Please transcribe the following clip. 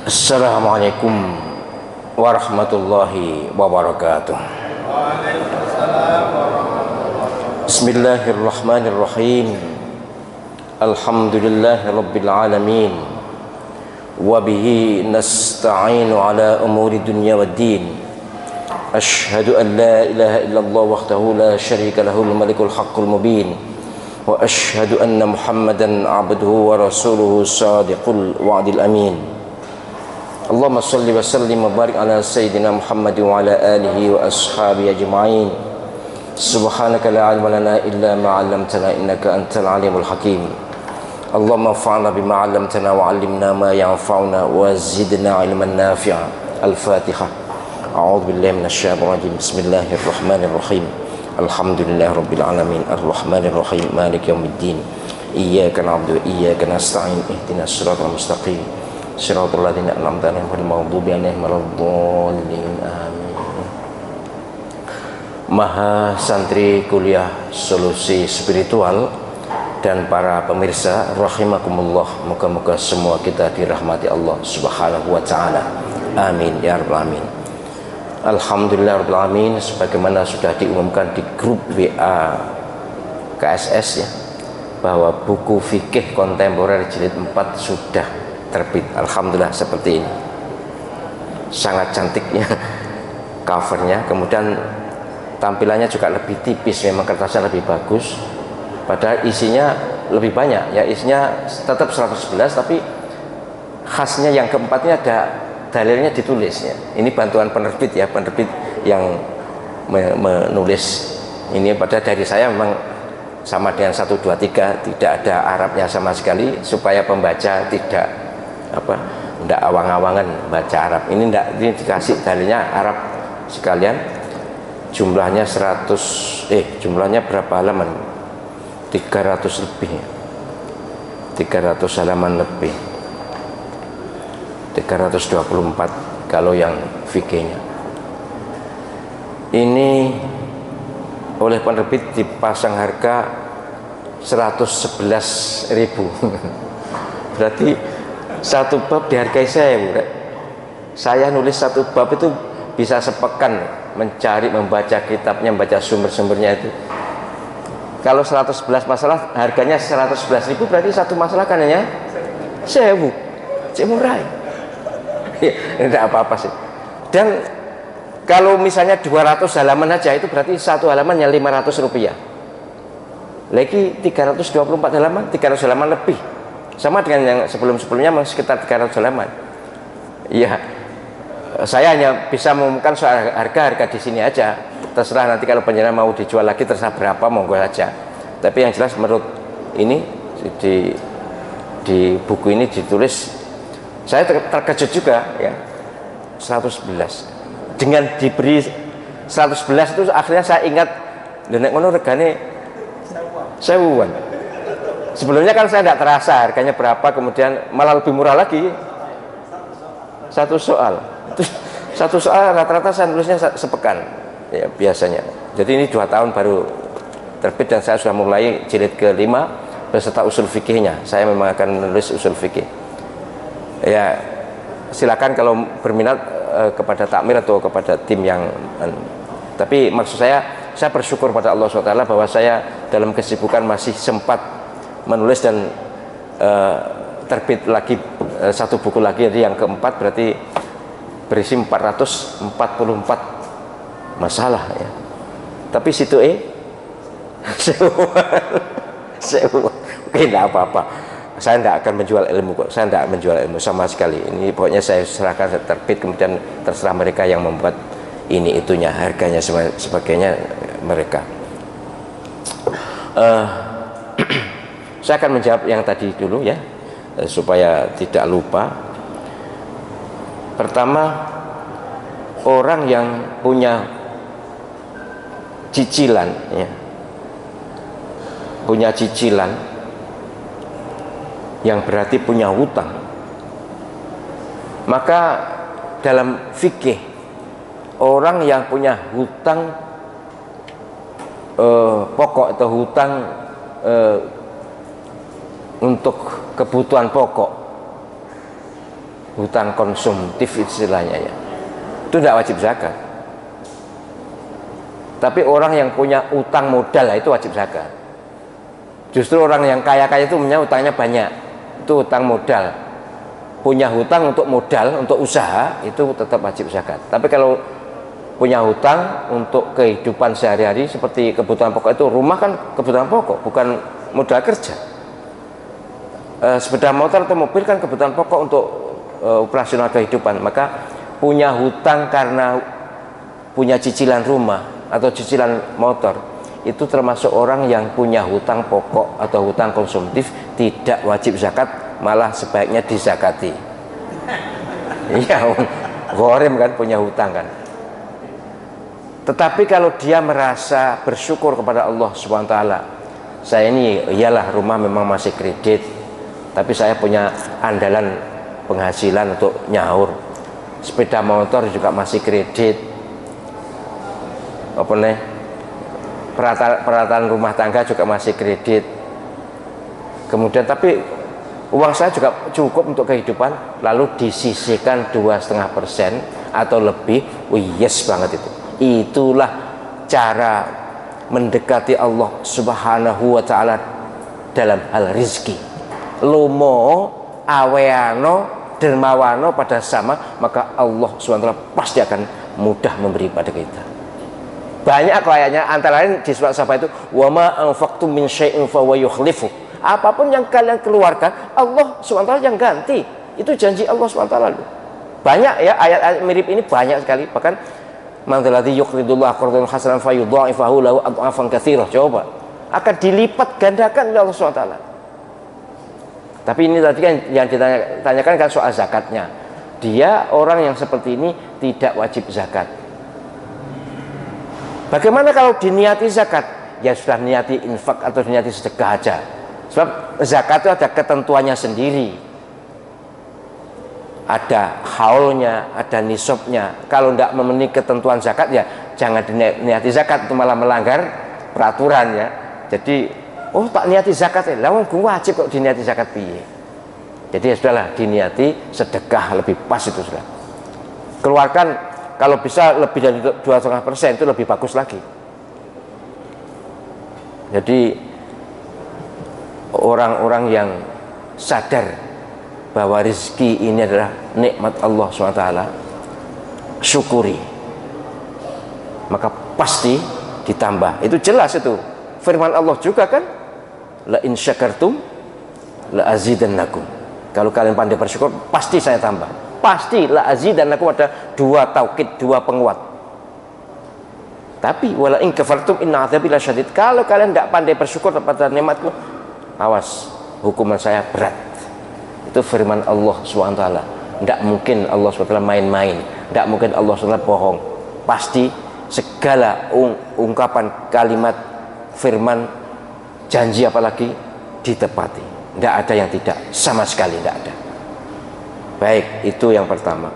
Assalamualaikum warahmatullahi wabarakatuh. Bismillahirrahmanirrahim. Alhamdulillahi rabbil alamin. Wabihi nasta'inu ala umuri dunya waddin. Ashhadu an la ilaha illallah wahdahu la syarika lahul malikul haqqul mubin. Wa ashhadu anna Muhammadan abduhu wa rasuluhu sadiqul wa'dil amin. Allahumma salli wa sallim wa barik ala sayyidina Muhammad wa ala alihi wa ashabihi ajma'in. Subhanaka la ilma lana illa ma 'allamtana innaka antal alimul hakim. Allahumma anfa'na bima 'allamtana wa 'allimna ma yanfa'una wa zidna 'ilman nafi'a. Al-Fatihah. A'udzu billahi minasyaitonir rajim. Bismillahirrahmanirrahim. Alhamdulillahi rabbil alamin. Arrahmanir rahim. Maliki yaumiddin. Iyyaka na'budu wa iyyaka nasta'in. Ihdinas siratal mustaqim. Shiratal ladzina an'amta 'alaihim ghairil maghdubi 'alaihim waladdallin. Amin. Maha santri kuliah Solusi Spiritual dan para pemirsa rahimakumullah, moga-moga semua kita dirahmati Allah Subhanahu wa taala. Amin ya rabbal alamin. Alhamdulillah rabbil alamin, sebagaimana sudah diumumkan di grup WA KSS ya, bahwa buku fikih kontemporer jilid 4 sudah terbit. Alhamdulillah, seperti ini, sangat cantiknya covernya, kemudian tampilannya juga lebih tipis, memang kertasnya lebih bagus, padahal isinya lebih banyak ya, isinya tetap 111, tapi khasnya yang keempatnya ada dalilnya ditulis ya. Ini bantuan penerbit ya, penerbit yang menulis ini, pada dari saya memang sama dengan 1, 2, 3, tidak ada Arabnya sama sekali, supaya pembaca tidak tidak awang-awangan baca Arab. Ini dikasih dalilnya Arab sekalian. Jumlahnya jumlahnya berapa halaman? 300 lebih. 300 halaman lebih. 324 kalau yang fikihnya. Ini oleh penerbit dipasang harga 111.000. Berarti satu bab dihargai 1.000. Saya nulis satu bab itu bisa sepekan mencari, membaca kitabnya, membaca sumber-sumbernya itu. Kalau 111 masalah harganya 111.000, berarti satu masalah kan hanya 1.000. Cek murah. Tidak apa-apa sih. Dan kalau misalnya 200 halaman aja, itu berarti satu halamannya 500 rupiah. Lagi 324 halaman, 300 halaman lebih. Sama dengan yang sebelum-sebelumnya, sekitar 300 halaman. Iya, saya hanya bisa mengumumkan soal harga di sini aja. Terserah nanti kalau penjelasan mau dijual lagi, terserah berapa, monggo aja. Tapi yang jelas menurut ini di buku ini ditulis, saya terkejut juga ya, 111. Dengan diberi 111 itu akhirnya saya ingat, nek ngono regane 1.000-an. Sebelumnya kan saya tidak terasa harganya berapa, kemudian malah lebih murah lagi. Satu soal rata-rata saya nulisnya sepekan ya biasanya. Jadi ini 2 tahun baru terbit, dan saya sudah mulai jilid ke-5 beserta usul fikihnya. Saya memang akan menulis usul fikih ya. Silakan kalau berminat kepada takmir atau kepada tim yang tapi maksud saya bersyukur pada Allah SWT bahwa saya dalam kesibukan masih sempat menulis dan terbit lagi satu buku lagi, jadi yang keempat, berarti berisi 444 masalah ya. Tapi situ tidak apa-apa, saya tidak akan menjual ilmu kok. Saya tidak menjual ilmu sama sekali. Ini pokoknya saya serahkan terbit, kemudian terserah mereka yang membuat ini itunya, harganya sebagainya mereka. Saya akan menjawab yang tadi dulu ya, supaya tidak lupa. Pertama, orang yang punya cicilan ya, punya cicilan yang berarti punya hutang, maka dalam fikih, orang yang punya hutang pokok atau hutang untuk kebutuhan pokok hutang konsumtif istilahnya ya, itu tidak wajib zakat. Tapi orang yang punya utang modal itu wajib zakat. Justru orang yang kaya-kaya itu punya utangnya banyak, itu utang modal. Punya hutang untuk modal, untuk usaha, itu tetap wajib zakat. Tapi kalau punya hutang untuk kehidupan sehari-hari seperti kebutuhan pokok, itu rumah kan kebutuhan pokok, bukan modal kerja. Sepeda motor atau mobil kan kebutuhan pokok untuk operasional kehidupan. Maka punya hutang karena punya cicilan rumah atau cicilan motor, itu termasuk orang yang punya hutang pokok atau hutang konsumtif, tidak wajib zakat, malah sebaiknya dizakati. Iya, gharim kan, punya hutang kan. Tetapi kalau dia merasa bersyukur kepada Allah SWT, saya ini iyalah rumah memang masih kredit, tapi saya punya andalan penghasilan untuk nyaur, sepeda motor juga masih kredit, apa nih, peralatan rumah tangga juga masih kredit, kemudian tapi uang saya juga cukup untuk kehidupan, lalu disisihkan 2,5% atau lebih. Yes banget itu. Itulah cara mendekati Allah Subhanahu wa ta'ala dalam hal rizki. Lomo, aweano, dermawano pada sama, maka Allah SWT pasti akan mudah memberi pada kita. Banyak kayaknya, antara lain di surat Saba itu, wa ma anfaqtum min syai'in fa huwa yukhlifu. Apapun yang kalian keluarkan, Allah SWT yang ganti. Itu janji Allah SWT. Banyak ya ayat-ayat mirip ini, banyak sekali. Bahkan man dzalladzi yuqridullah qardan hasanan fayudha'ifahu lahu adhafan katsirah. Coba, akan dilipat gandakan oleh Allah SWT. Tapi ini tadi kan yang ditanyakan kan soal zakatnya. Dia orang yang seperti ini tidak wajib zakat. Bagaimana kalau diniati zakat? Ya sudah, niati infak atau niati sedekah aja. Sebab zakat itu ada ketentuannya sendiri. Ada haulnya, ada nisabnya. Kalau tidak memenuhi ketentuan zakat, ya jangan diniati zakat, itu malah melanggar peraturan ya. Jadi, oh tak niati zakat ya, lah gue wajib kok diniati zakat piye. Jadi ya sudahlah, diniati sedekah lebih pas itu sudah. Keluarkan kalau bisa lebih dari 2,5%, itu lebih bagus lagi. Jadi orang-orang yang sadar bahwa rezeki ini adalah nikmat Allah SWT, syukuri, maka pasti ditambah. Itu jelas, itu firman Allah juga kan, la in syakartum la azidannakum. Kalau kalian pandai bersyukur, pasti saya tambah. Pasti, la azidannakum, ada dua taukid, dua penguat. Tapi wala in kafartum inna adzabi lasyadid. Kalau kalian tidak pandai bersyukur pada nikmatku, awas, hukuman saya berat. Itu firman Allah SWT. Tidak mungkin Allah SWT main-main, tidak mungkin Allah SWT bohong. Pasti segala ungkapan, kalimat, firman, janji apalagi ditepati. Tidak ada yang tidak, sama sekali tidak ada. Baik, itu yang pertama.